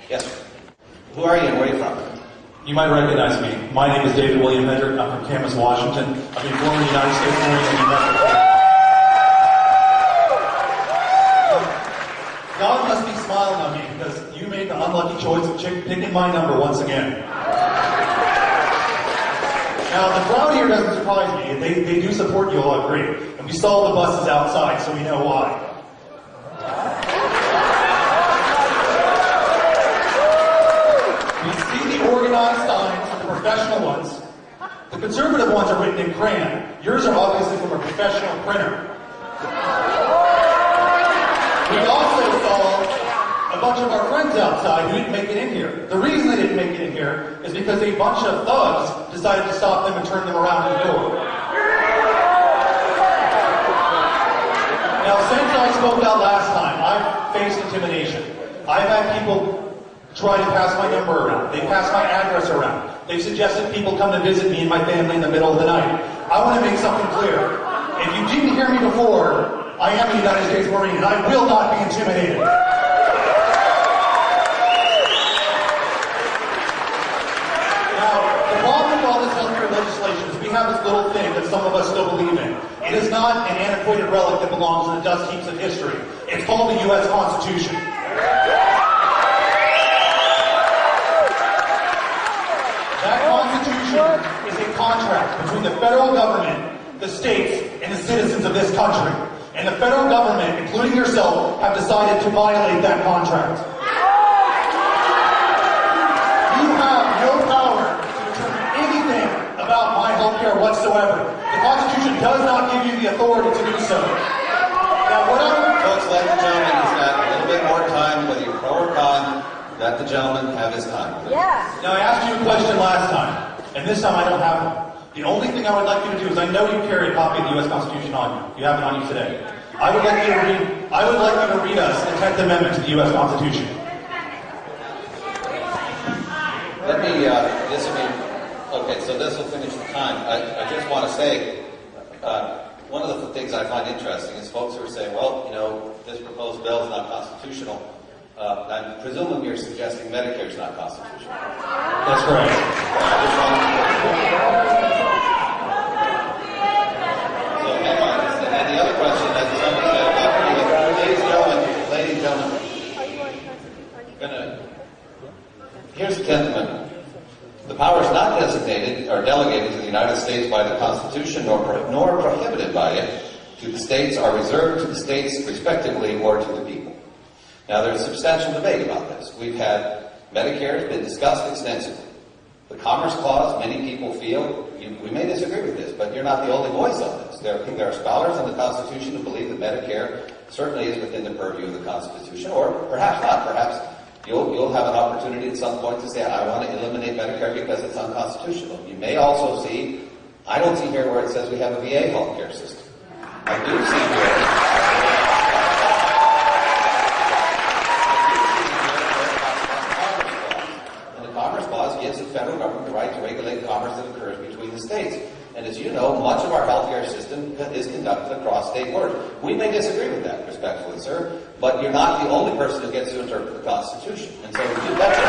Yes, sir. Who are you and where are you from? You might recognize me. My name is David William Hedrick. I'm from Camas, Washington. I've been former United States Marine and New Mexico. God must be smiling on me because you made the unlucky choice of picking my number once again. Now, the crowd here doesn't surprise me. They do support you all, agree. And we saw the buses outside, so we know why. We see the organized signs, the professional ones. The conservative ones are written in crayon. Yours are obviously from a professional printer. We also saw a bunch of our friends outside who didn't make it in here. The reason they didn't make it in here is because a bunch of thugs decided to stop them and turn them around at the door. Now, since I spoke out last time, I've faced intimidation. I've had people try to pass my number around. They pass my address around. They've suggested people come to visit me and my family in the middle of the night. I want to make something clear. If you didn't hear me before, I am a United States Marine, and I will not be intimidated. Now, the problem with all this healthcare legislation is we have this little thing that some of us still believe in. It is not an antiquated relic that belongs in the dust heaps of history. It's called the U.S. Constitution. That Constitution is a contract between the federal government, the states, and the citizens of this country. And the federal government, including yourself, have decided to violate that contract. You have no power to determine anything about my health care whatsoever. The Constitution does not give you the authority to do so. Now, what Folks, let the gentleman, he's got a little bit more time, whether you're pro or con, let the gentleman have his time. Yeah. Now, I asked you a question last time, and this time I don't have one. The only thing I would like you to do is, I know you carry a copy of the U.S. Constitution on you. You have it on you today. I would like you to read us the 10th Amendment to the U.S. Constitution. Let me, okay, so this will finish the time. I just want to say, one of the things I find interesting is folks who are saying, well, you know, this proposed bill is not constitutional. I'm presuming you're suggesting Medicare is not constitutional. That's correct. So hang on. And the other question that somebody said, ladies and gentlemen, here's the 10th Amendment. The power is not designated or delegated to the United States by the Constitution, nor prohibited by it to the states, are reserved to the states respectively or to the people. Now, there's substantial debate about this. We've had Medicare has been discussed extensively. The Commerce Clause, many people feel, we may disagree with this, but you're not the only voice on this. There are scholars in the Constitution who believe that Medicare certainly is within the purview of the Constitution, or perhaps not. Perhaps you'll have an opportunity at some point to say, I want to eliminate Medicare because it's unconstitutional. You may also see, I don't see here where it says we have a VA healthcare system. I do see here. Gives the federal government the right to regulate commerce that occurs between the states. And as you know, much of our healthcare system is conducted across state borders. We may disagree with that, respectfully, sir, but you're not the only person who gets to interpret the Constitution. And so you do better.